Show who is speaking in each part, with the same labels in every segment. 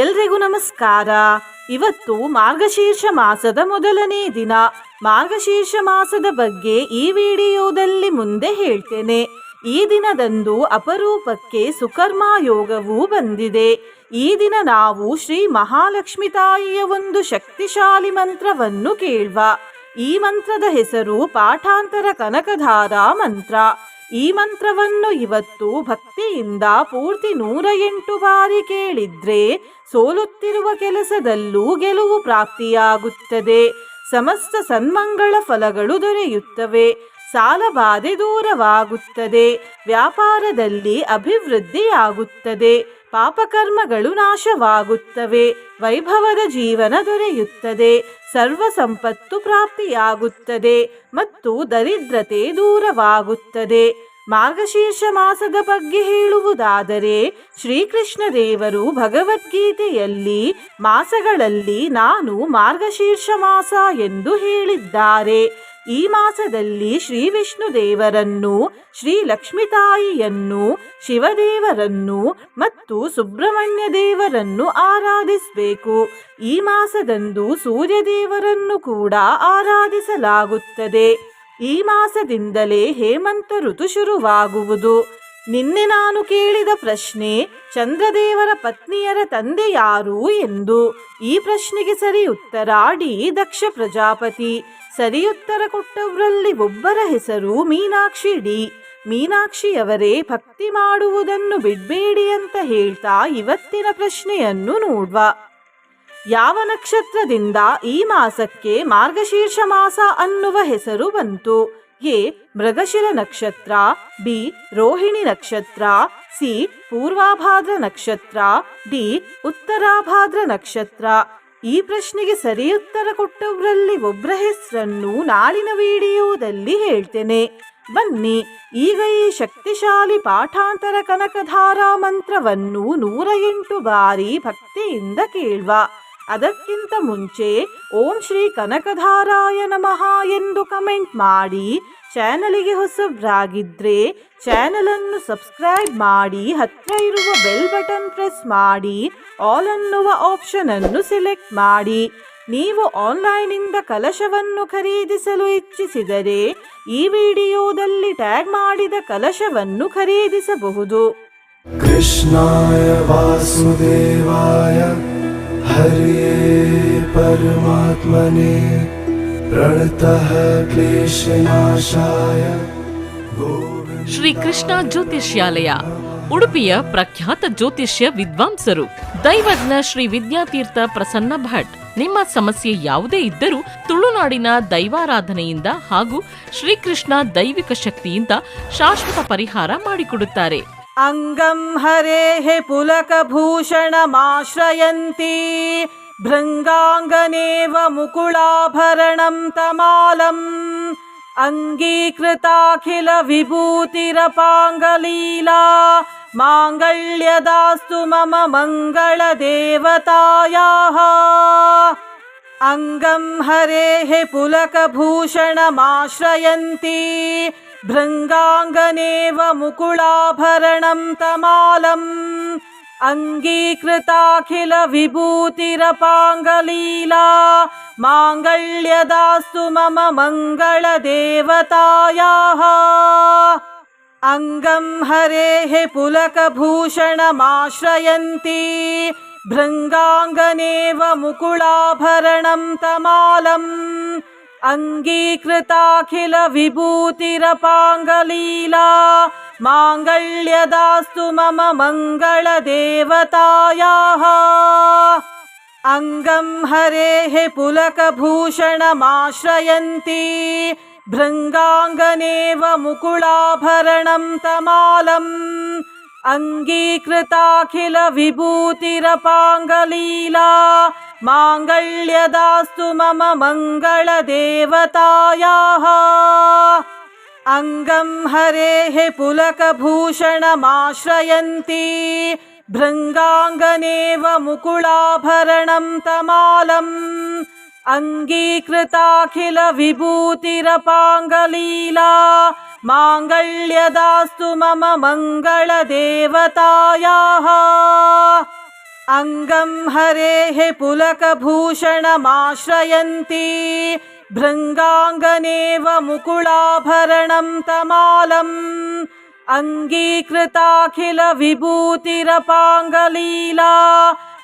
Speaker 1: ಎಲ್ರಿಗೂ ನಮಸ್ಕಾರ. ಇವತ್ತು ಮಾರ್ಗಶೀರ್ಷ ಮಾಸದ ಮೊದಲನೇ ದಿನ. ಮಾರ್ಗಶೀರ್ಷ ಮಾಸದ ಬಗ್ಗೆ ಈ ವಿಡಿಯೋದಲ್ಲಿ ಮುಂದೆ ಹೇಳ್ತೇನೆ. ಈ ದಿನದಂದು ಅಪರೂಪಕ್ಕೆ ಸುಕರ್ಮ ಯೋಗವೂ ಬಂದಿದೆ. ಈ ದಿನ ನಾವು ಶ್ರೀ ಮಹಾಲಕ್ಷ್ಮಿ ತಾಯಿಯ ಒಂದು ಶಕ್ತಿಶಾಲಿ ಮಂತ್ರವನ್ನು ಕೇಳುವ. ಈ ಮಂತ್ರದ ಹೆಸರು ಪಾಠಾಂತರ ಕನಕಧಾರ ಮಂತ್ರ. ಈ ಮಂತ್ರವನ್ನು ಇವತ್ತು ಭಕ್ತಿಯಿಂದ ಪೂರ್ತಿ 108 ಬಾರಿ ಕೇಳಿದ್ರೆ ಸೋಲುತ್ತಿರುವ ಕೆಲಸದಲ್ಲೂ ಗೆಲುವು ಪ್ರಾಪ್ತಿಯಾಗುತ್ತದೆ. ಸಮಸ್ತ ಸನ್ಮಂಗಳ ಫಲಗಳು ದೊರೆಯುತ್ತವೆ. ಸಾಲಬಾಧೆ ದೂರವಾಗುತ್ತದೆ. ವ್ಯಾಪಾರದಲ್ಲಿ ಅಭಿವೃದ್ಧಿಯಾಗುತ್ತದೆ. ಪಾಪಕರ್ಮಗಳು ನಾಶವಾಗುತ್ತವೆ. ವೈಭವದ ಜೀವನ ದೊರೆಯುತ್ತದೆ. ಸರ್ವ ಸಂಪತ್ತು ಪ್ರಾಪ್ತಿಯಾಗುತ್ತದೆ ಮತ್ತು ದರಿದ್ರತೆ ದೂರವಾಗುತ್ತದೆ. ಮಾರ್ಗಶೀರ್ಷ ಮಾಸದ ಬಗ್ಗೆ ಹೇಳುವುದಾದರೆ, ಶ್ರೀಕೃಷ್ಣ ದೇವರು ಭಗವದ್ಗೀತೆಯಲ್ಲಿ ಮಾಸಗಳಲ್ಲಿ ನಾನು ಮಾರ್ಗಶೀರ್ಷ ಮಾಸ ಎಂದು ಹೇಳಿದ್ದಾರೆ. ಈ ಮಾಸದಲ್ಲಿ ಶ್ರೀ ವಿಷ್ಣು ದೇವರನ್ನು, ಶ್ರೀ ಲಕ್ಷ್ಮೀ ತಾಯಿಯನ್ನು, ಶಿವದೇವರನ್ನು ಮತ್ತು ಸುಬ್ರಹ್ಮಣ್ಯ ದೇವರನ್ನು ಆರಾಧಿಸಬೇಕು. ಈ ಮಾಸದಂದು ಸೂರ್ಯ ದೇವರನ್ನು ಕೂಡ ಆರಾಧಿಸಲಾಗುತ್ತದೆ. ಈ ಮಾಸದಿಂದಲೇ ಹೇಮಂತ ಋತು ಶುರುವಾಗುವುದು. ನಿನ್ನೆ ನಾನು ಕೇಳಿದ ಪ್ರಶ್ನೆ, ಚಂದ್ರದೇವರ ಪತ್ನಿಯರ ತಂದೆ ಯಾರು ಎಂದು. ಈ ಪ್ರಶ್ನೆಗೆ ಸರಿ ಉತ್ತರ ಡಿ. ದಕ್ಷ ಪ್ರಜಾಪತಿ. ಸರಿಯುತ್ತರ ಕೊಟ್ಟವರಲ್ಲಿ ಒಬ್ಬರ ಹೆಸರು ಮೀನಾಕ್ಷಿ ಡಿ. ಮೀನಾಕ್ಷಿಯವರೇ ಭಕ್ತಿ ಮಾಡುವುದನ್ನು ಬಿಡಬೇಡಿ ಅಂತ ಹೇಳ್ತಾ ಇವತ್ತಿನ ಪ್ರಶ್ನೆಯನ್ನು ನೋಡುವ. ಯಾವ ನಕ್ಷತ್ರದಿಂದ ಈ ಮಾಸಕ್ಕೆ ಮಾರ್ಗಶೀರ್ಷ ಮಾಸ ಅನ್ನುವ ಹೆಸರು ಬಂತು? ಎ. ಮೃಗಶಿರ ನಕ್ಷತ್ರ, ಬಿ. ರೋಹಿಣಿ ನಕ್ಷತ್ರ, ಸಿ. ಪೂರ್ವಾಭಾದ್ರ ನಕ್ಷತ್ರ, ಡಿ. ಉತ್ತರಾಭಾದ್ರ ನಕ್ಷತ್ರ. ಈ ಪ್ರಶ್ನೆಗೆ ಸರಿಯುತ್ತರ ಕೊಟ್ಟವರಲ್ಲಿ ಒಬ್ಬರ ಹೆಸರನ್ನು ನಾಳಿನ ವಿಡಿಯೋದಲ್ಲಿ ಹೇಳ್ತೇನೆ. ಬನ್ನಿ ಈಗ ಈ ಶಕ್ತಿಶಾಲಿ ಪಾಠಾಂತರ ಕನಕಧಾರ ಮಂತ್ರವನ್ನು 108 ಬಾರಿ ಭಕ್ತಿಯಿಂದ ಕೇಳುವ. ಅದಕ್ಕಿಂತ ಮುಂಚೆ ಓಂ ಶ್ರೀ ಕನಕಧಾರಾಯ ನಮಃ ಎಂದು ಕಮೆಂಟ್ ಮಾಡಿ. ಚಾನಲಿಗೆ ಹೊಸಬ್ರಾಗಿದ್ರೆ ಚಾನಲನ್ನು ಸಬ್ಸ್ಕ್ರೈಬ್ ಮಾಡಿ. ಹತ್ರ ಇರುವ ಬೆಲ್ ಬಟನ್ ಪ್ರೆಸ್ ಮಾಡಿ. ಆಲ್ ಅನ್ನುವ ಆಪ್ಷನ್ ಅನ್ನು ಸೆಲೆಕ್ಟ್ ಮಾಡಿ. ನೀವು ಆನ್ಲೈನಿಂದ ಕಲಶವನ್ನು ಖರೀದಿಸಲು ಇಚ್ಛಿಸಿದರೆ ಈ ವಿಡಿಯೋದಲ್ಲಿ ಟ್ಯಾಗ್ ಮಾಡಿದ ಕಲಶವನ್ನು ಖರೀದಿಸಬಹುದು.
Speaker 2: ಕೃಷ್ಣಾಯ ವಾಸುದೇವಾಯ ಹರಿಯೇ ಪರಮಾತ್ಮನೇ ಪ್ರಣತಃ ಕ್ಲೇಶನಾಶಾಯ.
Speaker 3: ಶ್ರೀ ಕೃಷ್ಣ ಜ್ಯೋತಿಷ್ಯಾಲಯ, ಉಡುಪಿಯ ಪ್ರಖ್ಯಾತ ಜ್ಯೋತಿಷ್ಯ ವಿದ್ವಾಂಸರು ದೈವಜ್ಞ ಶ್ರೀ ವಿದ್ಯಾತೀರ್ಥ ಪ್ರಸನ್ನ ಭಟ್. ನಿಮ್ಮ ಸಮಸ್ಯೆ ಯಾವುದೇ ಇದ್ದರೂ ತುಳುನಾಡಿನ ದೈವಾರಾಧನೆಯಿಂದ ಹಾಗೂ ಶ್ರೀಕೃಷ್ಣ ದೈವಿಕ ಶಕ್ತಿಯಿಂದ ಶಾಶ್ವತ ಪರಿಹಾರ ಮಾಡಿಕೊಡುತ್ತಾರೆ.
Speaker 1: ಅಂಗಂ ಹರೇಃ ಪುಲಕಭೂಷಣಮಾಶ್ರಯಂತಿ ಭೃಂಗಾಂಗನೇವ ಮುಕುಳಾಭರಣಂ ತಮಾಲಂ ಅಂಗೀಕೃತಾಖಿಲ ವಿಭೂತಿರಪಾಂಗಲೀಲಾ ಮಾಂಗಲ್ಯದಾಸ್ತು ಮಮ ಮಂಗಳ ದೇವತಾಯಾಃ. ಅಂಗಂ ಹರೇಃ ಪುಲಕಭೂಷಣಮಾಶ್ರಯಂತಿ ಭೃಂಗಾಂಗನೇವ ಮುಕುಳಾಭರಣಂ ತಮಾಲಂ ಅಂಗೀಕೃತಾಖಿಲ ವಿಭೂತಿರಪಾಂಗಲೀಲಾ ಮಾಂಗಲ್ಯದಾಸ್ತು ಮಮ ಮಂಗಳ ದೇವತಾಯಾಃ. ಅಂಗಂ ಹರೇಃ ಪುಲಕಭೂಷಣಮಾಶ್ರಯಂತಿ ಭೃಂಗಾಂಗನೇವ ಮುಕುಳಾಭರಣಂ ತಮಾಲಂ ಅಂಗೀಕೃತಾಖಿಲ ವಿಭೂತಿರಪಾಂಗಲೀಲಾ ಮಾಂಗಲ್ಯದಾಸ್ತು ಮಮ ಮಂಗಳ ದೇವತಾಯಾಃ. ಅಂಗಂ ಹರೇಃ ಪುಲಕಭೂಷಣಮಾಶ್ರಯಂತಿ ಭೃಂಗಾಂಗನೇವ ಮುಕುಳಾಭರಣಂ ತಮಾಲಂ ಅಂಗೀಕೃತಾಖಿಲ ವಿಭೂತಿರಪಾಂಗಲೀಲಾ ಮಾಂಗಲ್ಯದಾಸ್ತು ಮಮ ಮಂಗಳ ದೇವತಾಯಾಃ. ಅಂಗಂ ಹರೇಃ ಪುಲಕಭೂಷಣಮಾಶ್ರಯಂತಿ ಭೃಂಗಾಂಗನೇವ ಮುಕುಳಾಭರಣಂ ತಮಾಲಂ ಅಂಗೀಕೃತಾಖಿಲ ವಿಭೂತಿರಪಾಂಗಲೀಲಾ ಮಾಂಗಲ್ಯದಾಸ್ತು ಮಮ ಮಂಗಳ ದೇವತಾಯಾಃ. अंगं हरेः पुलकभूषणमाश्रयन्ती भृङ्गाङ्गनेव मुकुलाभरणं तमालम् अङ्गीकृताखिल विभूतिरपाङ्गलीला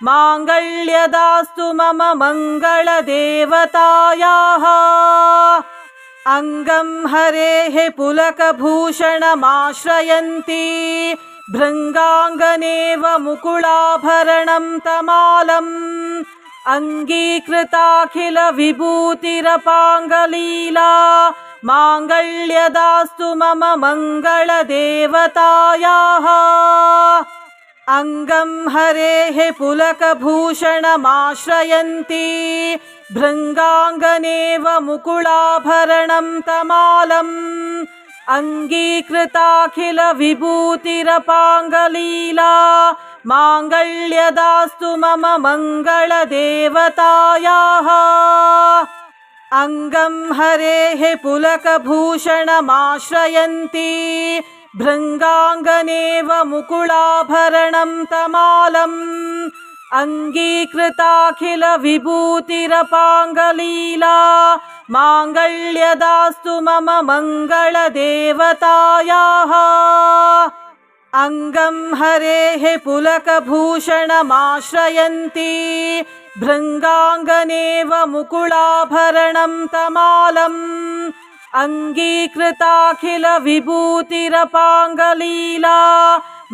Speaker 1: माङ्गल्यदास्तु मम मङ्गलदेवतायाः अंगं हरेः पुलकभूषणमाश्रयन्ती भृङ्गाङ्गनेव मुकुलाभरणं तमालम् अङ्गीकृताखिल विभूतिरपाङ्गलीला माङ्गल्यदास्तु मम मङ्गलदेवतायाः अंगं हरेः पुलकभूषणमाश्रयन्ती भृङ्गाङ्गनेव मुकुलाभरणं तमालम् अङ्गीकृताखिल विभूतिरपाङ्गलीला माङ्गल्यदास्तु मम मङ्गलदेवतायाः अंगं हरेः पुलकभूषणमाश्रयन्ती भृङ्गाङ्गनेव मुकुलाभरणं तमालम् अङ्गीकृताखिल विभूतिरपाङ्गलीला माङ्गल्यदास्तु मम मङ्गलदेवतायाः अंगं हरेः पुलकभूषणमाश्रयन्ती भृङ्गाङ्गनेव मुकुलाभरणं तमालम् अङ्गीकृताखिल विभूतिरपाङ्गलीला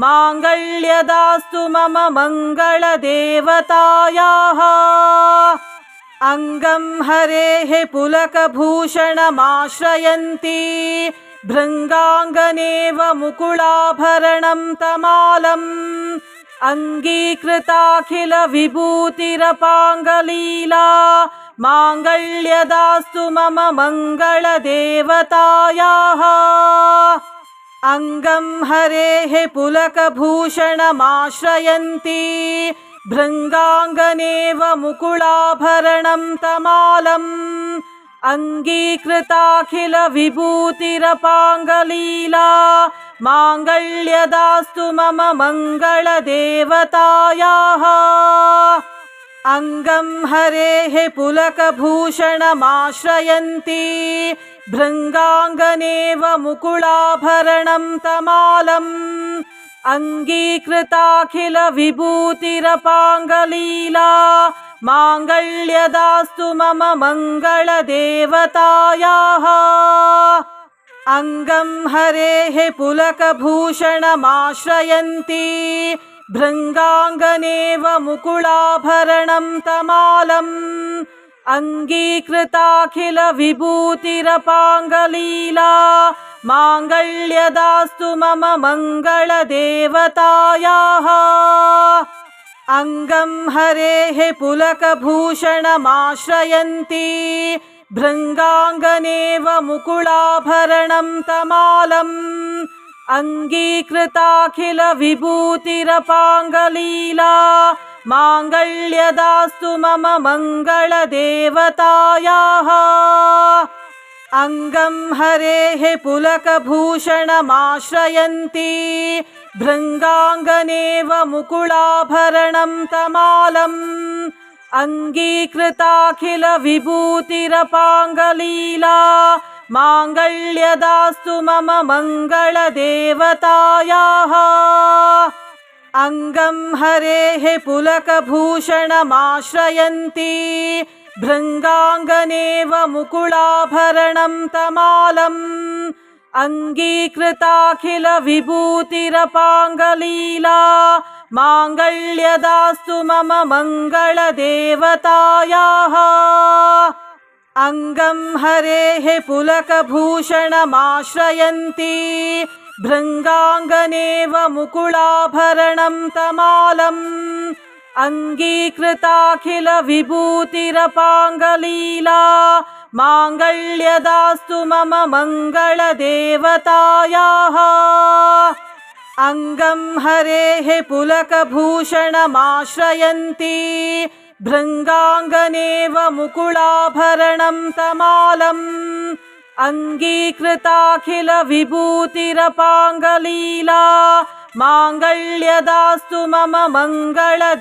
Speaker 1: माङ्गल्यदास्तु मम मङ्गलदेवतायाः अंगं हरेः पुलकभूषणमाश्रयन्ती भृङ्गाङ्गनेव मुकुलाभरणं तमालम् अङ्गीकृताखिल विभूतिरपाङ्गलीला माङ्गल्यदास्तु मम मङ्गलदेवतायाः अंगं हरेः पुलकभूषणमाश्रयन्ती भृङ्गाङ्गनेव मुकुलाभरणं तमालम् अङ्गीकृताखिल विभूतिरपाङ्गलीला माङ्गल्यदास्तु मम मङ्गलदेवतायाः अंगं हरेः पुलकभूषणमाश्रयन्ती भृङ्गाङ्गनेव मुकुलाभरणं तमालम् अङ्गीकृताखिल विभूतिरपाङ्गलीला माङ्गल्यदास्तु मम मङ्गलदेवतायाः अंगं हरेः पुलकभूषणमाश्रयन्ती भृङ्गाङ्गनेव मुकुलाभरणं तमालम् अङ्गीकृताखिल विभूतिरपाङ्गलीला माङ्गल्यदास्तु मम मङ्गलदेवतायाः अंगं हरेः पुलकभूषणमाश्रयन्ती भृङ्गाङ्गनेव मुकुलाभरणं तमालम् अङ्गीकृताखिल विभूतिरपाङ्गलीला माङ्गल्यदास्तु मम मङ्गलदेवतायाः अंगं हरेः पुलकभूषणमाश्रयन्ती भृङ्गाङ्गनेव मुकुलाभरणं तमालम् अङ्गीकृताखिल विभूतिरपाङ्गलीला माङ्गल्यदास्तु मम मङ्गलदेवतायाः अंगं हरेः पुलकभूषणमाश्रयन्ती भृङ्गाङ्गनेव मुकुलाभरणं तमालम् अङ्गीकृताखिल विभूतिरपाङ्गलीला माङ्गल्यदास्तु मम मङ्गलदेवतायाः अंगं हरेः पुलकभूषणमाश्रयन्ती भृङ्गाङ्गनेव मुकुलाभरणं तमालम् अङ्गीकृताखिल विभूतिरपाङ्गलीला माङ्गल्यदास्तु मम मङ्गलदेवतायाः अंगं हरेः पुलकभूषणमाश्रयन्ती भृङ्गाङ्गनेव मुकुलाभरणं तमालम् अङ्गीकृताखिल विभूतिरपाङ्गलीला माङ्गल्यदास्तु मम मङ्गलदेवतायाः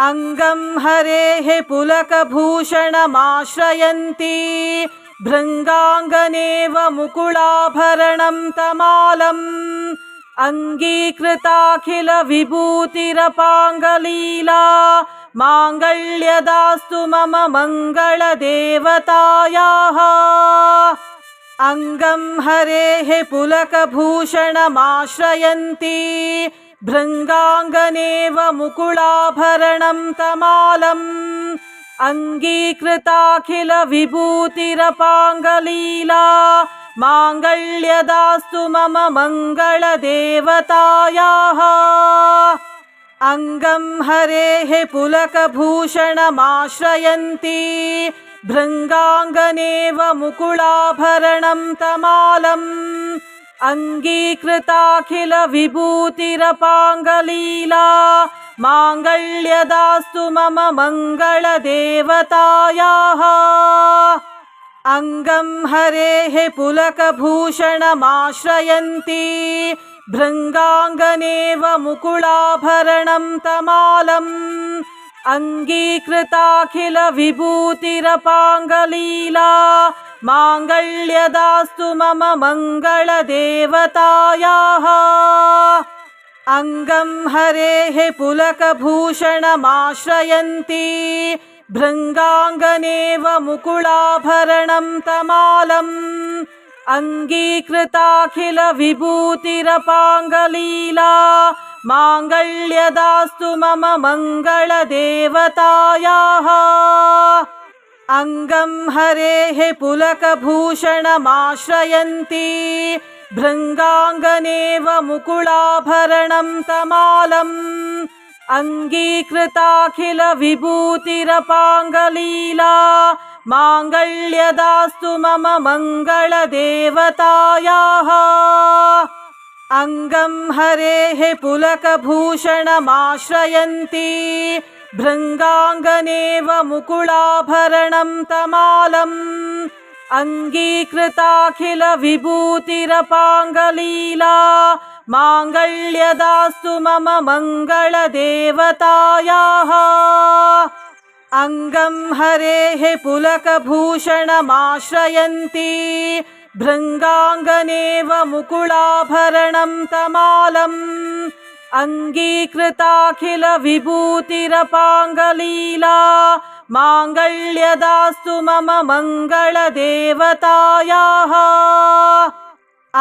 Speaker 1: अङ्गं हरेः पुलकभूषणमाश्रयन्ती भृङ्गाङ्गनेव मुकुलाभरणं तमालम् अङ्गीकृताखिल विभूतिरपाङ्गलीला माङ्गल्यदास्तु मम मङ्गलदेवतायाः अङ्गं हरेः पुलकभूषणमाश्रयन्ती भृङ्गाङ्गनेव मुकुलाभरणं तमालम् अङ्गीकृताखिल विभूतिरपाङ्गलीला माङ्गल्यदास्तु मम मङ्गलदेवतायाः अङ्गं हरेः पुलकभूषणमाश्रयन्ती भृङ्गाङ्गनेव मुकुलाभरणं तमालम् अङ्गीकृताखिल विभूतिरपाङ्गलीला माङ्गल्यदास्तु मम मङ्गलदेवतायाः अङ्गं हरेः पुलकभूषणमाश्रयन्ती भृङ्गाङ्गनेव मुकुलाभरणं तमालम् अङ्गीकृताखिल विभूतिरपाङ्गलीला माङ्गल्यदास्तु मम मङ्गलदेवतायाः अङ्गं हरेः पुलकभूषणमाश्रयन्ती भृङ्गाङ्गनेव मुकुलाभरणं तमालम् अङ्गीकृताखिल विभूतिरपाङ्गलीला माङ्गल्यदास्तु मम मङ्गलदेवतायाः अङ्गं हरेः पुलकभूषणमाश्रयन्ती भृङ्गाङ्गनेव मुकुलाभरणं तमालम् अङ्गीकृताखिल विभूतिरपाङ्गलीला माङ्गल्यदास्तु मम मङ्गलदेवतायाः अङ्गं हरेः पुलकभूषणमाश्रयन्ती भृङ्गाङ्गनेव मुकुलाभरणं तमालम् अङ्गीकृताखिल विभूतिरपाङ्गलीला माङ्गल्यदास्तु मम मङ्गलदेवतायाः अङ्गं हरेः पुलकभूषणमाश्रयन्ती भृङ्गाङ्गनेव मुकुलाभरणं तमालम् अङ्गीकृताखिल विभूतिरपाङ्गलीला माङ्गल्यदास्तु मम मङ्गलदेवतायाः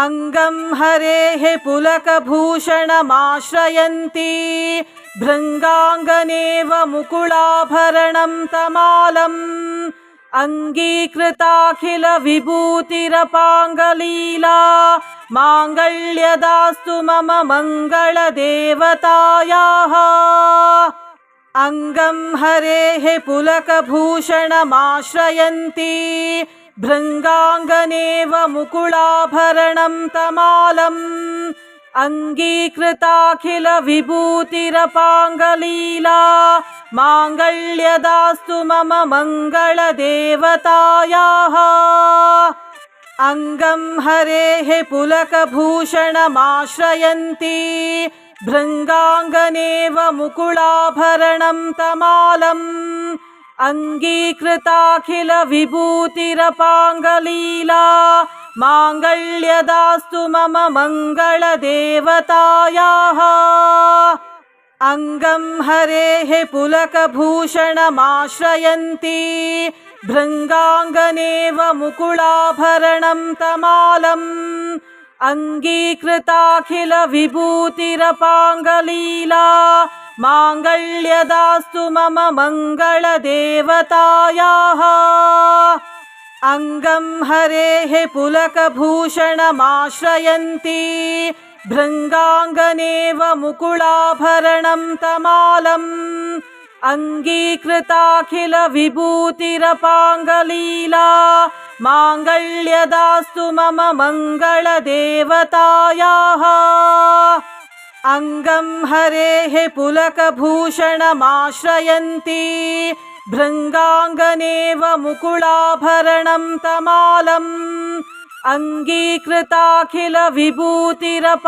Speaker 1: अङ्गं हरेः पुलकभूषणमाश्रयन्ती भृङ्गाङ्गनेव मुकुलाभरणं तमालम् अङ्गीकृताखिल विभूतिरपाङ्गलीला माङ्गल्यदास्तु मम मङ्गलदेवतायाः अङ्गं हरेः पुलकभूषणमाश्रयन्ती भृङ्गाङ्गनेव मुकुलाभरणं तमालम् अङ्गीकृताखिल विभूतिरपाङ्गलीला माङ्गल्यदास्तु मम मङ्गलदेवतायाः अङ्गं हरेः पुलकभूषणमाश्रयन्ती भृङ्गाङ्गनेव मुकुलाभरणं तमालम् अङ्गीकृताखिल विभूतिरपाङ्गलीला माङ्गल्यदास्तु मम मङ्गलदेवतायाः अङ्गं हरेः पुलकभूषणमाश्रयन्ती भृङ्गाङ्गनेव मुकुलाभरणं तमालम् अङ्गीकृताखिल विभूतिरपाङ्गलीला माङ्गल्यदास्तु मम मङ्गलदेवतायाः अङ्गं हरेः पुलकभूषणमाश्रयन्ती भृङ्गाङ्गनेव मुकुलाभरणं तमालम् अङ्गीकृताखिल विभूतिरपाङ्गलीला माङ्गल्यदास्तु मम मङ्गलदेवतायाः अङ्गं हरेः पुलकभूषणमाश्रयन्ती भृङ्गाङ्गनेव मुकुलाभरणं तमालम् अंगीकृताखिल विभूतिरपाङ्गलीला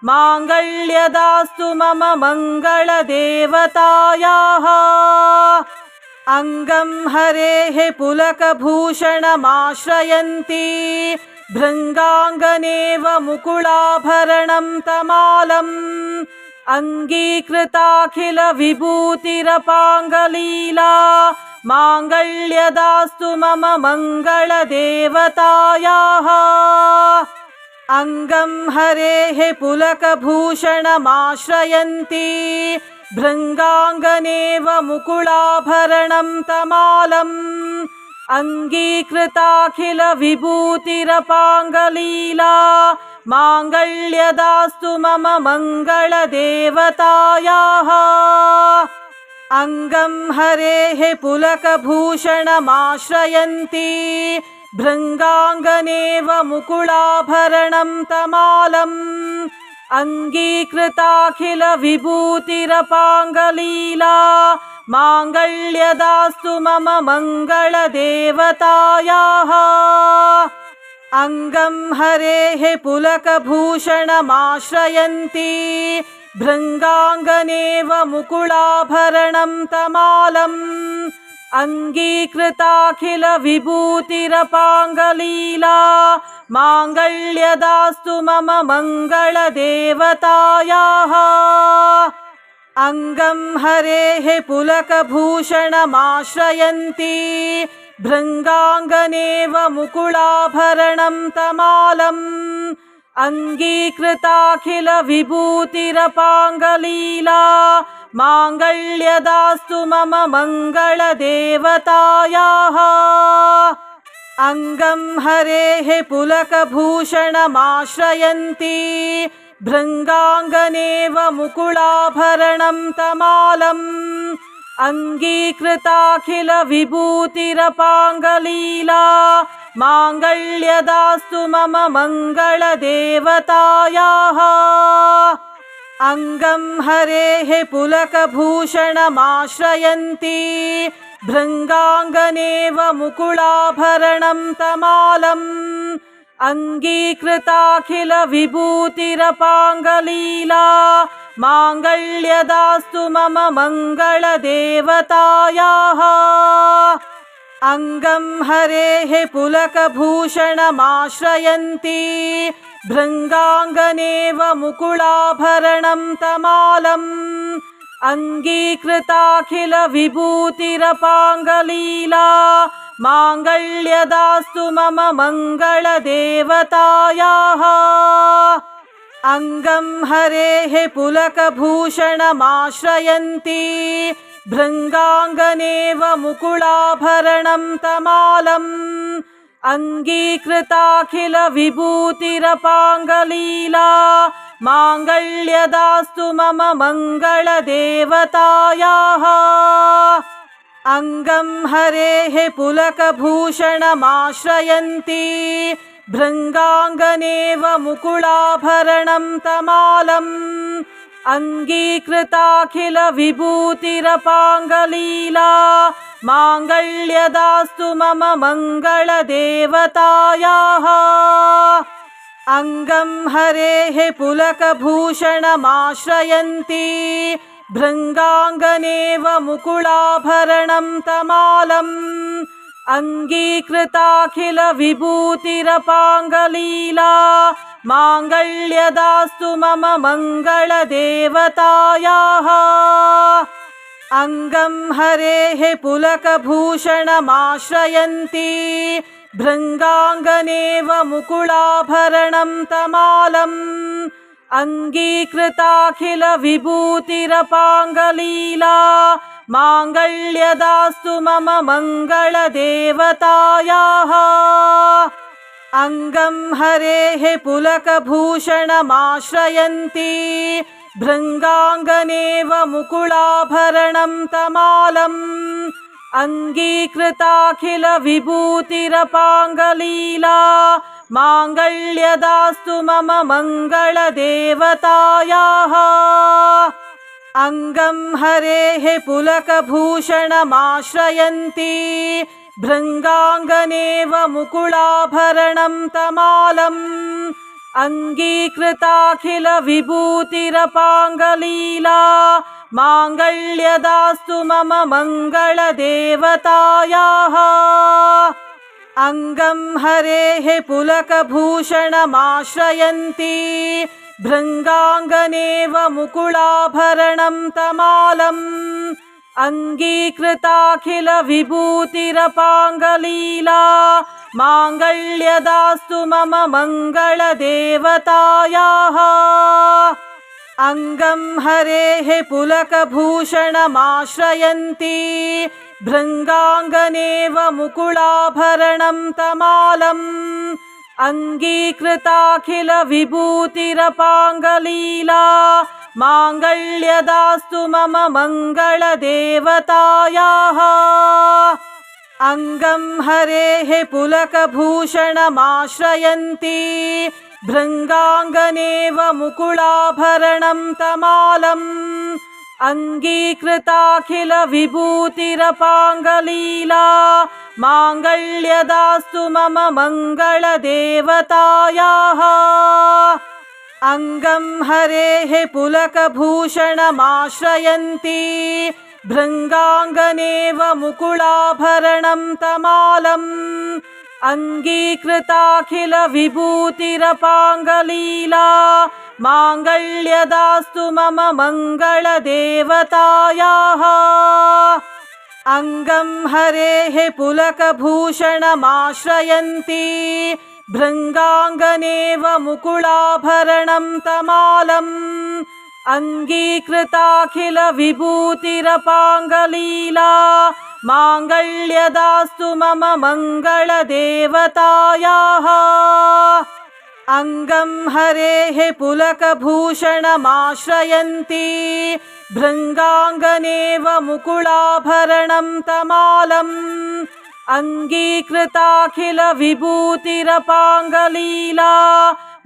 Speaker 1: माङ्गल्यदास्तु मम मङ्गलदेवतायाः। अंगं हरेः पुलकभूषणमाश्रयन्ती भृङ्गाङ्गनेव मुकुलाभरणं तमालम् अंगीकृताखिल विभूतिरपाङ्गलीला माङ्गल्यदास्तु मम मङ्गलदेवतायाः। अंगं हरेः पुलकभूषणमाश्रयन्ती भृङ्गाङ्गनेव मुकुलाभरणं तमालम् अंगीकृताखिल विभूतिरपाङ्गलीला माङ्गल्यदास्तु मम मङ्गलदेवतायाः। अंगं हरेः पुलकभूषणमाश्रयन्ती भृङ्गाङ्गनेव मुकुलाभरणं तमालम् अंगीकृताखिल विभूतिरपाङ्गलीला माङ्गल्यदास्तु मम मङ्गलदेवतायाः। अंगं हरेः पुलकभूषणमाश्रयन्ती भृङ्गाङ्गनेव मुकुलाभरणं तमालम् अंगीकृताखिल विभूतिरपाङ्गलीला माङ्गल्यदास्तु मम मङ्गलदेवतायाः। अंगं हरेः पुलकभूषणमाश्रयन्ती भृङ्गाङ्गनेव मुकुलाभरणं तमालम् अंगीकृताखिल विभूतिरपाङ्गलीला माङ्गल्यदास्तु मम मङ्गलदेवतायाः। अंगं हरेः पुलकभूषणमाश्रयन्ती भृङ्गाङ्गनेव मुकुलाभरणं तमालम् अंगीकृताखिल विभूतिरपाङ्गलीला माङ्गल्यदास्तु मम मङ्गलदेवतायाः। अंगं हरेः पुलकभूषणमाश्रयन्ती भृङ्गाङ्गनेव मुकुलाभरणं तमालम् अंगीकृताखिल विभूतिरपाङ्गलीला माङ्गल्यदास्तु मम मङ्गलदेवतायाः। अंगं हरेः पुलकभूषणमाश्रयन्ती भृङ्गाङ्गनेव मुकुलाभरणं तमालम् अंगीकृताखिल विभूतिरपाङ्गलीला माङ्गल्यदास्तु मम मङ्गलदेवतायाः। अंगं हरेः पुलकभूषणमाश्रयन्ती भृङ्गाङ्गनेव मुकुलाभरणं तमालम् अंगीकृताखिल विभूतिरपाङ्गलीला माङ्गल्यदास्तु मम मङ्गलदेवतायाः। अंगं हरेः पुलकभूषणमाश्रयन्ती भृङ्गाङ्गनेव मुकुलाभरणं तमालम् अंगीकृताखिल विभूतिरपाङ्गलीला माङ्गल्यदास्तु मम मङ्गलदेवतायाः। अंगं हरेः पुलकभूषणमाश्रयन्ती भृङ्गाङ्गनेव मुकुलाभरणं तमालम् अंगीकृताखिल विभूतिरपाङ्गलीला माङ्गल्यदास्तु मम मङ्गलदेवतायाः। अंगं हरेः पुलकभूषणमाश्रयन्ती भृङ्गाङ्गनेव मुकुलाभरणं तमालम् अंगीकृताखिल विभूतिरपाङ्गलीला माङ्गल्यदास्तु मम मङ्गलदेवतायाः। अंगं हरेः पुलकभूषणमाश्रयन्ती भृङ्गाङ्गनेव मुकुलाभरणं तमालम् अंगीकृताखिल विभूतिरपाङ्गलीला माङ्गल्यदास्तु मम मङ्गलदेवतायाः। अंगं हरेः पुलकभूषणमाश्रयन्ती भृङ्गाङ्गनेव मुकुलाभरणं तमालम् अङ्गीकृताखिल विभूतिरपाङ्गलीला माङ्गल्यदास्तु मम मङ्गलदेवतायाः अङ्गं हरेः पुलकभूषणमाश्रयन्ती भृङ्गाङ्गनेव मुकुलाभरणं तमालम् अङ्गीकृताखिल विभूतिरपाङ्गलीला माङ्गल्यदास्तु मम मङ्गलदेवतायाः अङ्गं हरेः पुलकभूषणमाश्रयन्ती भृङ्गाङ्गनेव मुकुलाभरणं तमालम् अङ्गीकृताखिल विभूतिरपाङ्गलीला माङ्गल्यदास्तु मम मङ्गलदेवतायाः अङ्गं हरेः पुलकभूषणमाश्रयन्ती भृङ्गाङ्गनेव मुकुलाभरणं तमालम् अङ्गीकृताखिल विभूतिरपाङ्गलीला माङ्गल्यदास्तु मम मङ्गलदेवतायाः अङ्गं हरेः पुलकभूषणमाश्रयन्ती भृङ्गाङ्गनेव मुकुलाभरणं तमालम् अङ्गीकृताखिल विभूतिरपाङ्गलीला माङ्गल्यदास्तु मम मङ्गलदेवतायाः अङ्गं हरेः पुलकभूषणमाश्रयन्ती भृङ्गाङ्गनेव मुकुलाभरणं तमालम् अङ्गीकृताखिल विभूतिरपाङ्गलीला माङ्गल्यदास्तु मम मङ्गलदेवतायाः अङ्गं हरेः पुलकभूषणमाश्रयन्ती भृङ्गाङ्गनेव मुकुलाभरणं तमालम् अङ्गीकृताखिल विभूतिरपाङ्गलीला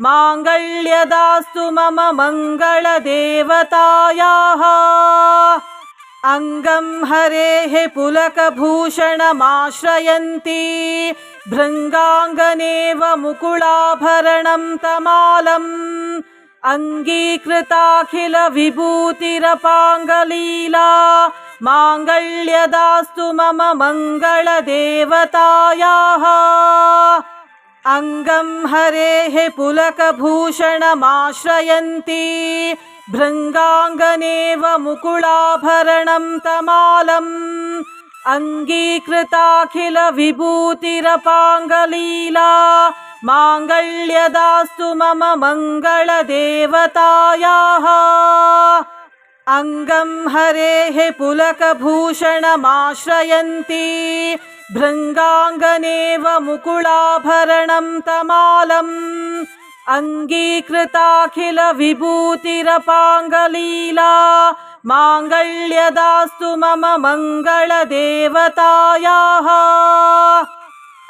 Speaker 1: माङ्गल्यदास्तु मम मङ्गलदेवतायाः अङ्गं हरेः पुलकभूषणमाश्रयन्ती भृङ्गाङ्गनेव मुकुलाभरणं तमालम् अङ्गीकृताखिल विभूतिरपाङ्गलीला माङ्गल्यदास्तु मम मङ्गलदेवतायाः अङ्गं हरेः पुलकभूषणमाश्रयन्ती भृङ्गाङ्गनेव मुकुलाभरणं तमालम् अङ्गीकृताखिल विभूतिरपाङ्गलीला माङ्गल्यदास्तु मम मङ्गलदेवतायाः अङ्गं हरेः पुलकभूषणमाश्रयन्ती भृङ्गाङ्गनेव मुकुलाभरणं तमालम् अङ्गीकृताखिल विभूतिरपाङ्गलीला माङ्गल्यदास्तु मम मङ्गलदेवतायाः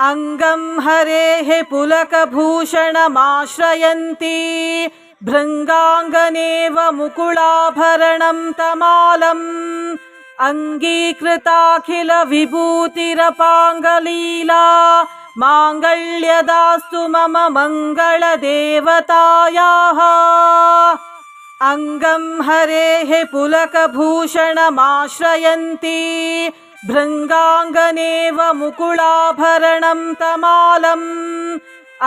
Speaker 1: अङ्गं हरेः पुलकभूषणमाश्रयन्ती भृङ्गाङ्गनेव मुकुलाभरणं तमालम् अङ्गीकृताखिल विभूतिरपाङ्गलीला माङ्गल्यदास्तु मम मङ्गलदेवतायाः अङ्गं हरेः पुलकभूषणमाश्रयन्ती भृङ्गाङ्गनेव मुकुलाभरणं तमालम्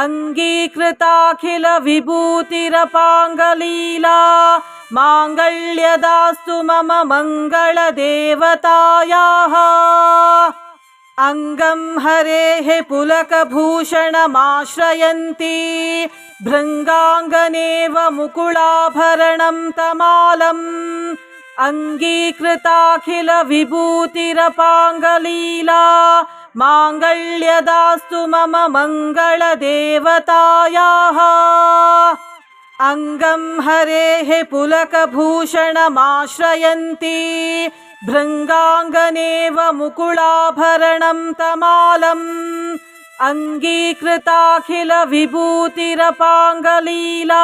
Speaker 1: अङ्गीकृताखिल विभूतिरपाङ्गलीला माङ्गल्यदास्तु मम मङ्गलदेवतायाः अङ्गं हरेः पुलकभूषणमाश्रयन्ती भृङ्गाङ्गनेव मुकुलाभरणं तमालम् अङ्गीकृताखिल विभूतिरपाङ्गलीला माङ्गल्यदास्तु मम मङ्गलदेवतायाः अङ्गं हरेः पुलकभूषणमाश्रयन्ती भृङ्गाङ्गनेव मुकुलाभरणं तमालम् अङ्गीकृताखिल विभूतिरपाङ्गलीला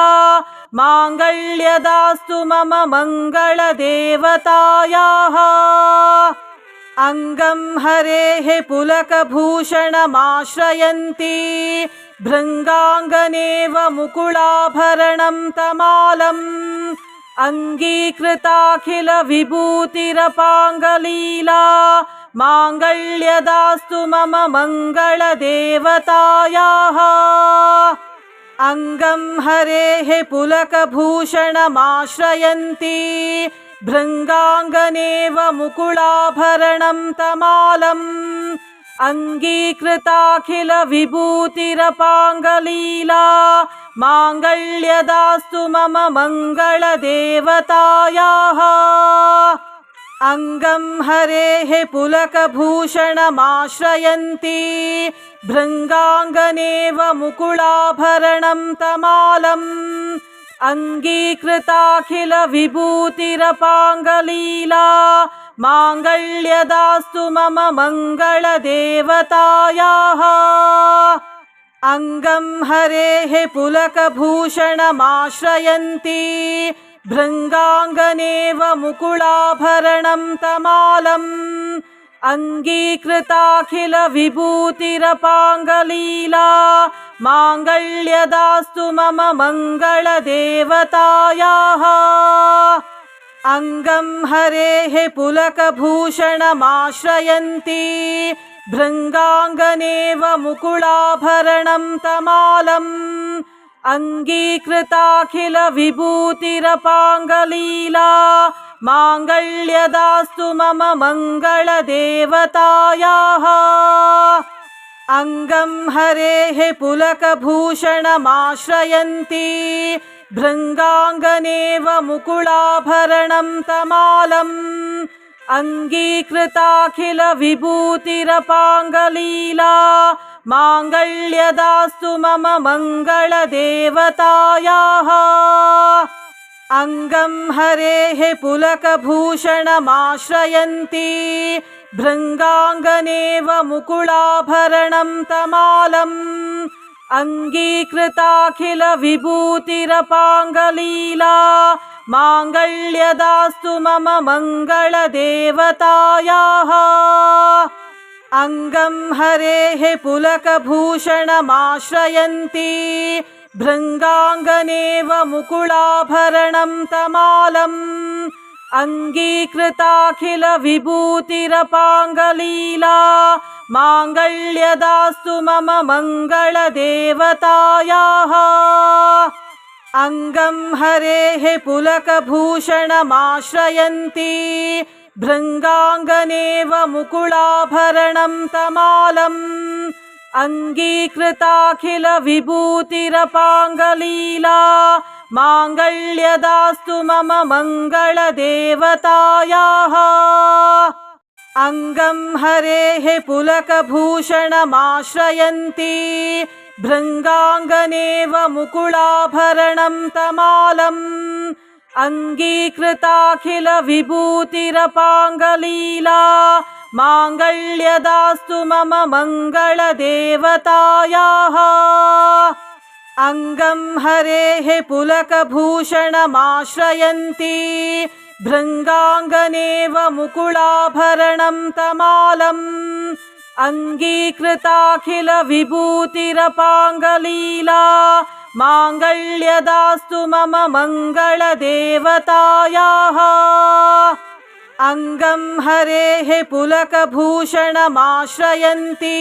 Speaker 1: माङ्गल्यदास्तु मम मङ्गलदेवतायाः अंगं हरेः पुलकभूषणमाश्रयन्ती भृङ्गाङ्गनेव मुकुलाभरणं तमालम् अङ्गीकृताखिल विभूतिरपाङ्गलीला माङ्गल्यदास्तु मम मङ्गलदेवतायाः अंगं हरेः पुलकभूषणमाश्रयन्ती भृङ्गाङ्गनेव मुकुलाभरणं तमालम् अङ्गीकृताखिल विभूतिरपाङ्गलीला माङ्गल्यदास्तु मम मङ्गलदेवतायाः अंगं हरेः पुलकभूषणमाश्रयन्ती भृङ्गाङ्गनेव मुकुलाभरणं तमालम् अङ्गीकृताखिल विभूतिरपाङ्गलीला माङ्गल्यदास्तु मम मङ्गलदेवतायाः अंगं हरेः पुलकभूषणमाश्रयन्ती भृङ्गाङ्गनेव मुकुलाभरणं तमालम् अङ्गीकृताखिल विभूतिरपाङ्गलीला माङ्गल्यदास्तु मम मङ्गलदेवतायाः अंगं हरेः पुलकभूषणमाश्रयन्ती भृङ्गाङ्गनेव मुकुलाभरणं तमालम् अङ्गीकृताखिल विभूतिरपाङ्गलीला माङ्गल्यदास्तु मम मङ्गलदेवतायाः अंगं हरेः पुलकभूषणमाश्रयन्ती भृङ्गाङ्गनेव मुकुलाभरणं तमालम् अङ्गीकृताखिल विभूतिरपाङ्गलीला माङ्गल्यदास्तु मम मङ्गलदेवतायाः अंगं हरेः पुलकभूषणमाश्रयन्ती भृङ्गाङ्गनेव मुकुलाभरणं तमालम् अङ्गीकृताखिल विभूतिरपाङ्गलीला माङ्गल्यदास्तु मम मङ्गलदेवतायाः अंगं हरेः पुलकभूषणमाश्रयन्ती भृङ्गाङ्गनेव मुकुलाभरणं तमालम् अङ्गीकृताखिल विभूतिरपाङ्गलीला माङ्गल्यदास्तु मम मङ्गलदेवतायाः अंगं हरेः पुलकभूषणमाश्रयन्ती भृङ्गाङ्गनेव मुकुलाभरणं तमालम् अङ्गीकृताखिल विभूतिरपाङ्गलीला माङ्गल्यदास्तु मम मङ्गलदेवतायाः अंगं हरेः पुलकभूषणमाश्रयन्ती भृङ्गाङ्गनेव मुकुलाभरणं तमालम् अङ्गीकृताखिल विभूतिरपाङ्गलीला माङ्गल्यदास्तु मम मङ्गलदेवतायाः अंगं हरेः पुलकभूषणमाश्रयन्ती भृङ्गाङ्गनेव मुकुलाभरणं तमालम् अङ्गीकृताखिल विभूतिरपाङ्गलीला माङ्गल्यदास्तु मम मङ्गलदेवतायाः अंगं हरेः पुलकभूषणमाश्रयन्ती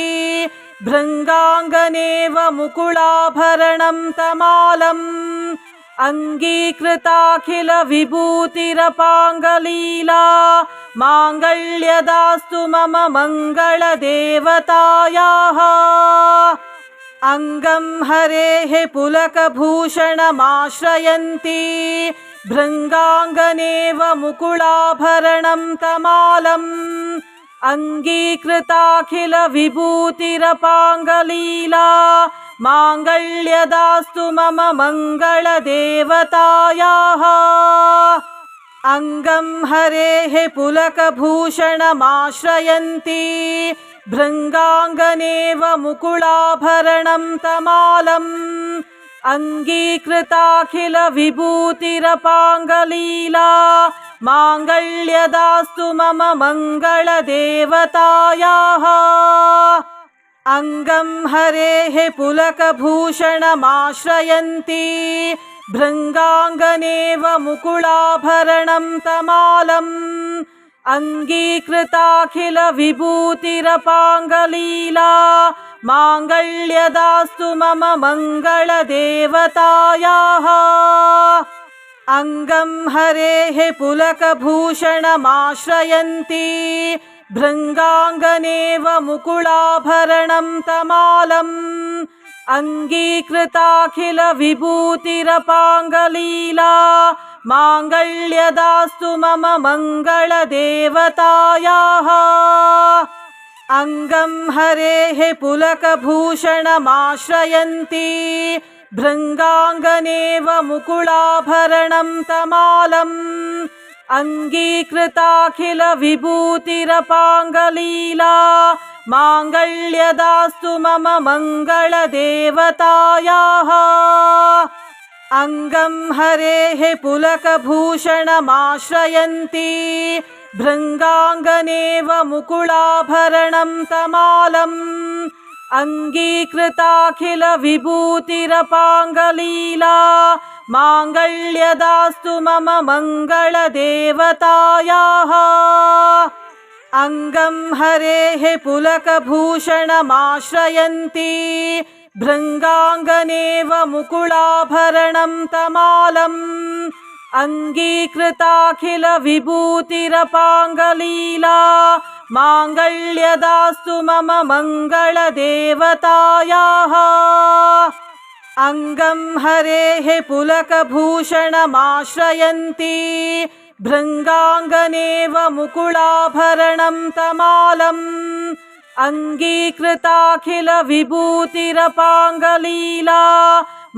Speaker 1: भृङ्गाङ्गनेव मुकुलाभरणं तमालम् अङ्गीकृताखिल विभूतिरपाङ्गलीला माङ्गल्यदास्तु मम मङ्गलदेवतायाः अंगं हरेः पुलकभूषणमाश्रयन्ती भृङ्गाङ्गनेव मुकुलाभरणं तमालम् अङ्गीकृताखिल विभूतिरपाङ्गलीला माङ्गल्यदास्तु मम मङ्गलदेवतायाः अंगं हरेः पुलकभूषणमाश्रयन्ती भृङ्गाङ्गनेव मुकुलाभरणं तमालम् ಅಂಗೀಕೃತಾಖಿಲ ವಿಭೂತಿರಪಾಂಗಲೀಲಾ ಮಾಂಗಲ್ಯದಾಸ್ತು ಮಮ ಮಂಗಳ ದೇವತಾಯಾಃ. ಅಂಗಂ ಹರೇಃ ಪುಲಕಭೂಷಣಮಾಶ್ರಯಂತಿ ಭೃಂಗಾಂಗನೇವ ಮುಕುಳಾಭರಣಂ ತಮಾಲಂ. ಅಂಗೀಕೃತಾಖಿಲ ವಿಭೂತಿರಪಾಂಗಲೀಲಾ ಮಾಂಗಲ್ಯದಾಸ್ತು ಮಮ ಮಂಗಳ ದೇವತಾಯಾಃ. ಅಂಗಂ ಹರೇಃ ಪುಲಕಭೂಷಣಮಾಶ್ರಯಂತಿ ಭೃಂಗಾಂಗನೇವ ಮುಕುಳಾಭರಣಂ ತಮಾಲಂ. ಅಂಗೀಕೃತಾಖಿಲ ವಿಭೂತಿರಪಾಂಗಲೀಲಾ ಮಾಂಗಲ್ಯದಾಸ್ತು ಮಮ ಮಂಗಳ ದೇವತಾಯಾಃ. ಅಂಗಂ ಹರೇಃ ಪುಲಕಭೂಷಣಮಾಶ್ರಯಂತಿ ಭೃಂಗಾಂಗನೇವ ಮುಕುಳಾಭರಣಂ ತಮಾಲಂ. ಅಂಗೀಕೃತಾಖಿಲ ವಿಭೂತಿರಪಾಂಗಲೀಲಾ ಮಾಂಗಲ್ಯದಾಸ್ತು ಮಮ ಮಂಗಳ ದೇವತಾಯಾಃ. ಅಂಗಂ ಹರೇಃ ಪುಲಕಭೂಷಣಮಾಶ್ರಯಂತಿ ಭೃಂಗಾಂಗನೇವ ಮುಕುಳಾಭರಣಂ ತಮಾಲಂ. ಅಂಗೀಕೃತಾಖಿಲ ವಿಭೂತಿರಪಾಂಗಲೀಲಾ ಮಾಂಗಲ್ಯದಾಸ್ತು ಮಮ ಮಂಗಳ ದೇವತಾಯಾಃ. ಅಂಗಂ ಹರೇಃ ಪುಲಕಭೂಷಣಮಾಶ್ರಯಂತಿ ಭೃಂಗಾಂಗನೇವ ಮುಕುಳಾಭರಣಂ ತಮಾಲಂ. ಅಂಗೀಕೃತಾಖಿಲ ವಿಭೂತಿರಪಾಂಗಲೀಲಾ ಮಾಂಗಲ್ಯದಾಸ್ತು ಮಮ ಮಂಗಳ ದೇವತಾಯಾಃ. ಅಂಗಂ ಹರೇಃ ಪುಲಕಭೂಷಣಮಾಶ್ರಯಂತಿ ಭೃಂಗಾಂಗನೇವ ಮುಕುಳಾಭರಣಂ ತಮಾಲಂ. ಅಂಗೀಕೃತಾಖಿಲ ವಿಭೂತಿರಪಾಂಗಲೀಲಾ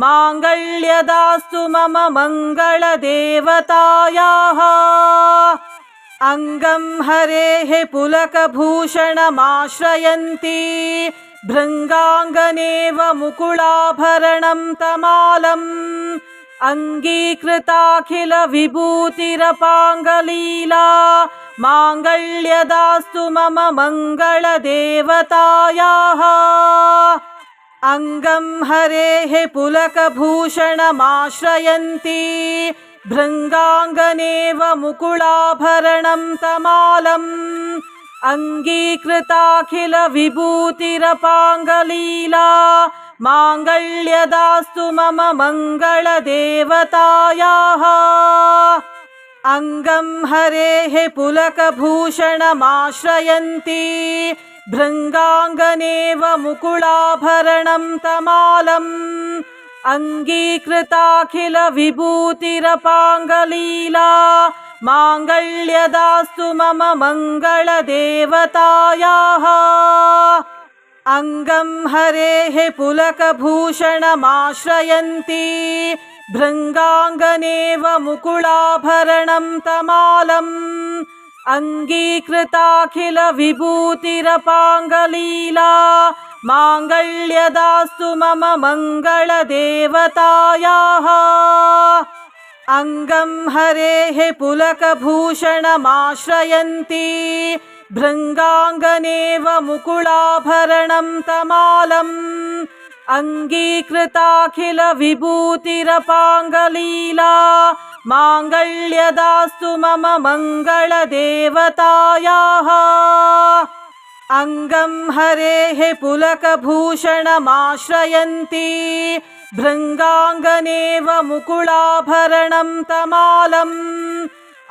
Speaker 1: ಮಾಂಗಲ್ಯದಾಸ್ತು ಮಮ ಮಂಗಳ ದೇವತಾಯಾಃ. ಅಂಗಂ ಹರೇಃ ಪುಲಕಭೂಷಣಮಾಶ್ರಯಂತಿ ಭೃಂಗಾಂಗನೇವ ಮುಕುಳಾಭರಣಂ ತಮಾಲಂ. ಅಂಗೀಕೃತಾಖಿಲ ವಿಭೂತಿರಪಾಂಗಲೀಲಾ ಮಾಂಗಲ್ಯದಾಸ್ತು ಮಮ ಮಂಗಳ ದೇವತಾಯಾಃ. ಅಂಗಂ ಹರೇಃ ಪುಲಕಭೂಷಣಮಾಶ್ರಯಂತಿ ಭೃಂಗಾಂಗನೇವ ಮುಕುಳಾಭರಣಂ ತಮಾಲಂ. ಅಂಗೀಕೃತಾಖಿಲ ವಿಭೂತಿರಪಾಂಗಲೀಲಾ ಮಾಂಗಲ್ಯದಾಸ್ತು ಮಮ ಮಂಗಳ ದೇವತಾಯಾಃ. ಅಂಗಂ ಹರೇಃ ಪುಲಕಭೂಷಣಮಾಶ್ರಯಂತಿ ಭೃಂಗಾಂಗನೇವ ಮುಕುಳಾಭರಣಂ ತಮಾಲಂ. ಅಂಗೀಕೃತಾಖಿಲ ವಿಭೂತಿರಪಾಂಗಲೀಲಾ ಮಾಂಗಲ್ಯದಾಸ್ತು ಮಮ ಮಂಗಳ ದೇವತಾಯಾಃ. ಅಂಗಂ ಹರೇಃ ಪುಲಕಭೂಷಣಮಾಶ್ರಯಂತಿ ಭೃಂಗಾಂಗನೇವ ಮುಕುಳಾಭರಣಂ ತಮಾಲಂ. ಅಂಗೀಕೃತಾಖಿಲ ವಿಭೂತಿರಪಾಂಗಲೀಲಾ ಮಾಂಗಲ್ಯದಾಸ್ತು ಮಮ ಮಂಗಳ ದೇವತಾಯಾಃ. ಅಂಗಂ ಹರೇಃ ಪುಲಕಭೂಷಣಮಾಶ್ರಯಂತಿ ಭೃಂಗಾಂಗನೇವ ಮುಕುಳಾಭರಣಂ ತಮಾಲಂ. ಅಂಗೀಕೃತಾಖಿಲ ವಿಭೂತಿರಪಾಂಗಲೀಲಾ ಮಾಂಗಲ್ಯದಾಸ್ತು ಮಮ ಮಂಗಳ ದೇವತಾಯಾಃ. ಅಂಗಂ ಹರೇಃ ಪುಲಕಭೂಷಣಮಾಶ್ರಯಂತಿ ಭೃಂಗಾಂಗನೇವ ಮುಕುಳಾಭರಣಂ ತಮಾಲಂ.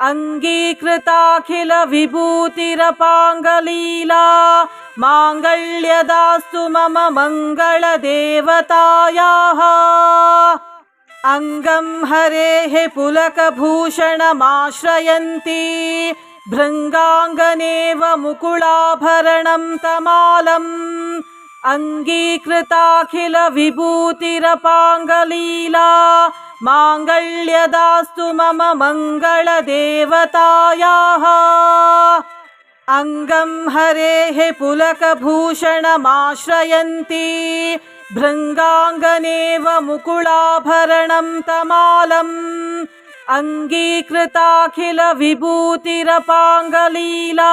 Speaker 1: ಅಂಗೀಕೃತಾಖಿಲ ವಿಭೂತಿರಪಾಂಗಲೀಲಾ ಮಾಂಗಲ್ಯದಾಸ್ತು ಮಮ ಮಂಗಳ ದೇವತಾಯಾಃ. ಅಂಗಂ ಹರೇಃ ಪುಲಕಭೂಷಣಮಾಶ್ರಯಂತಿ ಭೃಂಗಾಂಗನೇವ ಮುಕುಳಾಭರಣಂ ತಮಾಲಂ. ಅಂಗೀಕೃತಾಖಿಲ ವಿಭೂತಿರಪಾಂಗಲೀಲಾ ಮಾಂಗಲ್ಯದಾಸ್ತು ಮಮ ಮಂಗಳ ದೇವತಾಯಾಃ. ಅಂಗಂ ಹರೇಃ ಪುಲಕಭೂಷಣಮಾಶ್ರಯಂತಿ भृङ्गाङ्गनेव मुकुलाभरणं तमालम् अङ्गीकृताखिलविभूतिरपाङ्गलीला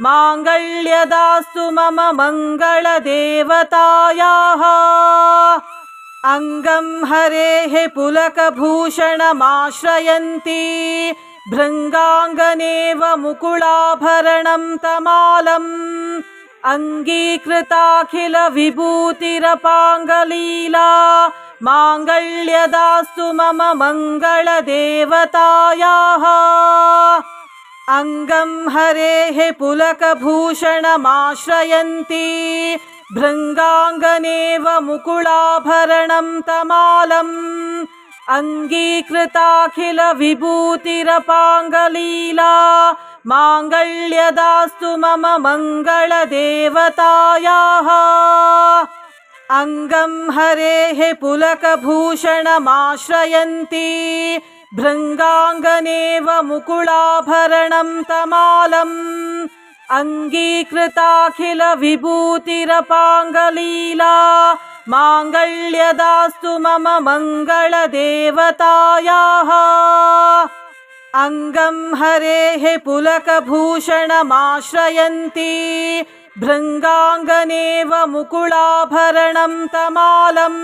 Speaker 1: माङ्गल्यदास्तु मम मङ्गलदेवतायाः अङ्गं हरेः पुलकभूषणमाश्रयन्ती भृङ्गाङ्गनेव मुकुलाभरणं तमालम् अङ्गीकृताखिलविभूतिरपाङ्गलीला माङ्गल्यदास्तु मम मङ्गलदेवतायाः अङ्गं हरेः पुलकभूषणमाश्रयन्ती भृङ्गाङ्गनेव मुकुलाभरणं तमालम् अङ्गीकृताखिलविभूतिरपाङ्गलीला माङ्गल्यदास्तु मम मङ्गलदेवतायाः अङ्गं हरेः पुलकभूषणमाश्रयन्ती भृङ्गाङ्गनेव मुकुलाभरणं तमालम् अङ्गीकृताखिलविभूतिरपाङ्गलीला माङ्गल्यदास्तु मम मङ्गलदेवतायाः अङ्गं हरेः पुलकभूषणमाश्रयन्ती भृङ्गाङ्गनेव मुकुलाभरणं तमालम्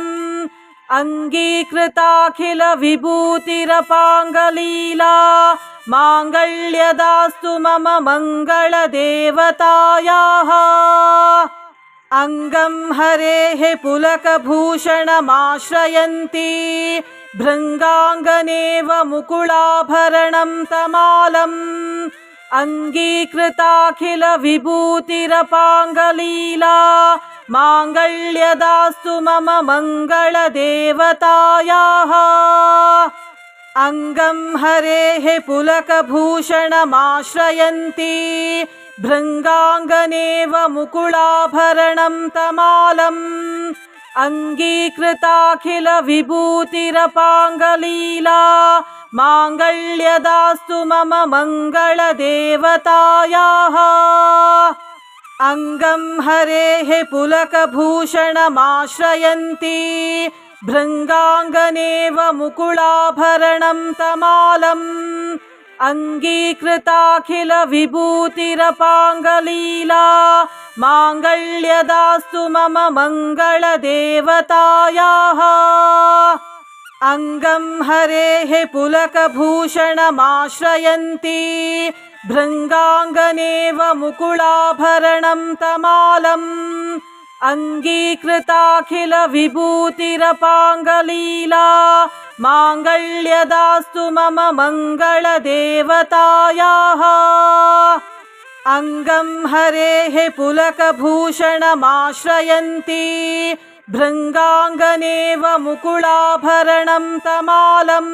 Speaker 1: अङ्गीकृताखिलविभूतिरपाङ्गलीला माङ्गल्यदास्तु मम मङ्गलदेवतायाः अङ्गं हरेः पुलकभूषणमाश्रयन्ती भृङ्गाङ्गनेव मुकुलाभरणं तमालम् अङ्गीकृताखिलविभूतिरपाङ्गलीला माङ्गल्यदास्तु मम मङ्गलदेवतायाः अङ्गं हरेः पुलकभूषणमाश्रयन्ती भृङ्गाङ्गनेव मुकुलाभरणं तमालम् अङ्गीकृताखिलविभूतिरपाङ्गलीला माङ्गल्यदास्तु मम मङ्गलदेवतायाः अङ्गं हरेः पुलकभूषणमाश्रयन्ती भृङ्गाङ्गनेव मुकुलाभरणं तमालम् अङ्गीकृताखिलविभूतिरपाङ्गलीला माङ्गल्यदास्तु मम मङ्गलदेवतायाः अङ्गं हरेः पुलकभूषणमाश्रयन्ती भृङ्गाङ्गनेव मुकुलाभरणं तमालम् अङ्गीकृताखिलविभूतिरपाङ्गलीला माङ्गल्यदास्तु मम मङ्गलदेवतायाः अङ्गं हरेः पुलकभूषणमाश्रयन्ती भृङ्गाङ्गनेव मुकुलाभरणं तमालम्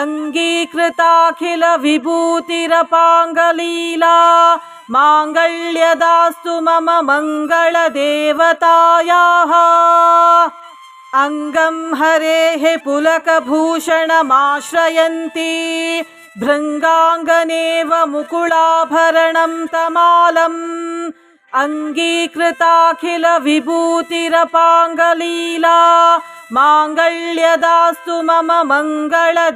Speaker 1: अङ्गीकृताखिलविभूतिरपाङ्गलीला माङ्गल्यदास्तु मम मङ्गलदेवतायाः अङ्गं हरेः पुलकभूषणमाश्रयन्ती भृङ्गाङ्गनेव मुकुलाभरणं तमालम् अङ्गीकृताखिलविभूतिरपाङ्गलीला माङ्गल्यदास्तु मम मङ्गलदेवतायाः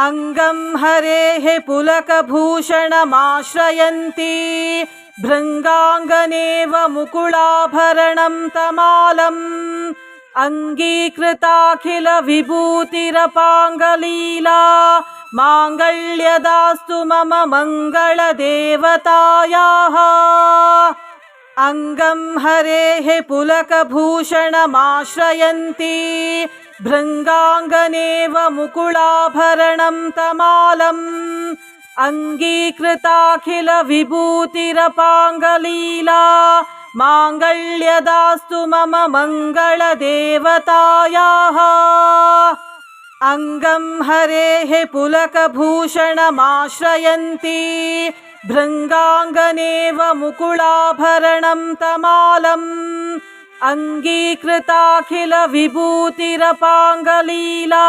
Speaker 1: अङ्गं हरेः पुलकभूषणमाश्रयन्ती भृङ्गाङ्गनेव मुकुलाभरणं तमालम् अङ्गीकृताखिलविभूतिरपाङ्गलीला माङ्गल्यदास्तु मम मङ्गलदेवतायाः अङ्गं हरेः पुलकभूषणमाश्रयन्ती भृङ्गाङ्गनेव मुकुलाभरणं तमालम् अङ्गीकृताखिलविभूतिरपाङ्गलीला माङ्गल्यदास्तु मम मङ्गलदेवतायाः अङ्गं हरेः पुलकभूषणमाश्रयन्ती भृङ्गाङ्गनेव मुकुलाभरणं तमालम् अङ्गीकृताखिलविभूतिरपाङ्गलीला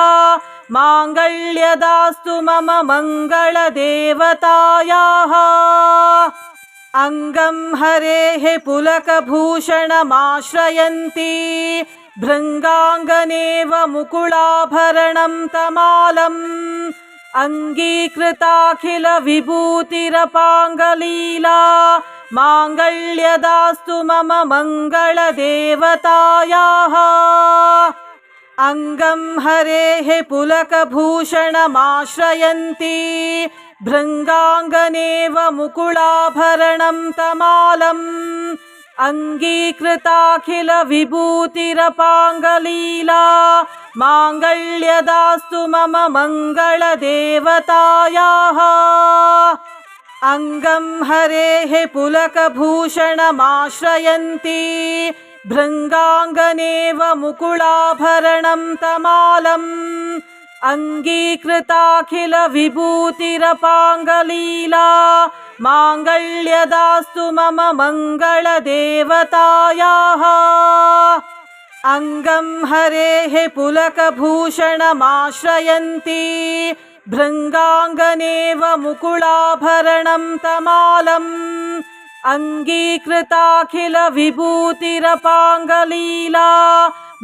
Speaker 1: माङ्गल्यदास्तु मम मङ्गलदेवतायाः अंगं हरेः पुलकभूषणमाश्रयन्ती भृङ्गाङ्गनेव मुकुलाभरणं तमालम् अङ्गीकृताखिल विभूतिरपाङ्गलीला माङ्गल्यदास्तु मम मङ्गलदेवतायाः अंगं हरेः पुलकभूषणमाश्रयन्ती भृङ्गाङ्गनेव मुकुलाभरणं तमालम् अङ्गीकृताखिल विभूतिरपाङ्गलीला माङ्गल्यदास्तु मम मङ्गलदेवतायाः अंगं हरेः पुलकभूषणमाश्रयन्ती भृङ्गाङ्गनेव मुकुलाभरणं तमालम् अङ्गीकृताखिल विभूतिरपाङ्गलीला माङ्गल्यदास्तु मम मङ्गलदेवतायाः अंगं हरेः पुलकभूषणमाश्रयन्ती भृङ्गाङ्गनेव मुकुलाभरणं तमालम् अङ्गीकृताखिल विभूतिरपाङ्गलीला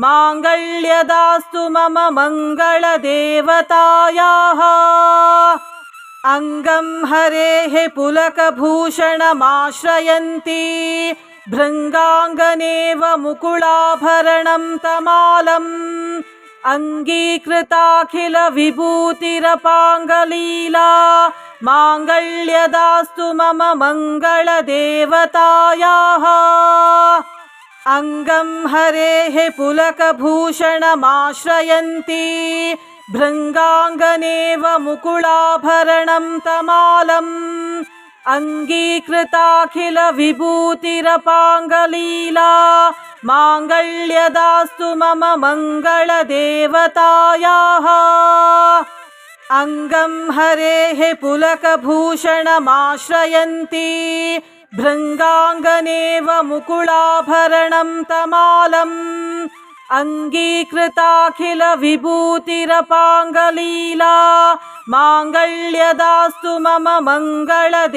Speaker 1: माङ्गल्यदास्तु मम मङ्गलदेवतायाः अंगं हरेः पुलकभूषणमाश्रयन्ती भृङ्गाङ्गनेव मुकुलाभरणं तमालम् अङ्गीकृताखिल विभूतिरपाङ्गलीला माङ्गल्यदास्तु मम मङ्गलदेवतायाः अंगं हरेः पुलकभूषणमाश्रयन्ती भृङ्गाङ्गनेव मुकुलाभरणं तमालम् अङ्गीकृताखिल विभूतिरपाङ्गलीला माङ्गल्यदास्तु मम मङ्गलदेवतायाः अंगं हरेः पुलकभूषणमाश्रयन्ती भृङ्गाङ्गनेव मुकुलाभरणं तमालम् अङ्गीकृताखिल विभूतिरपाङ्गलीला माङ्गल्यदास्तु मम मङ्गलदेवतायाः।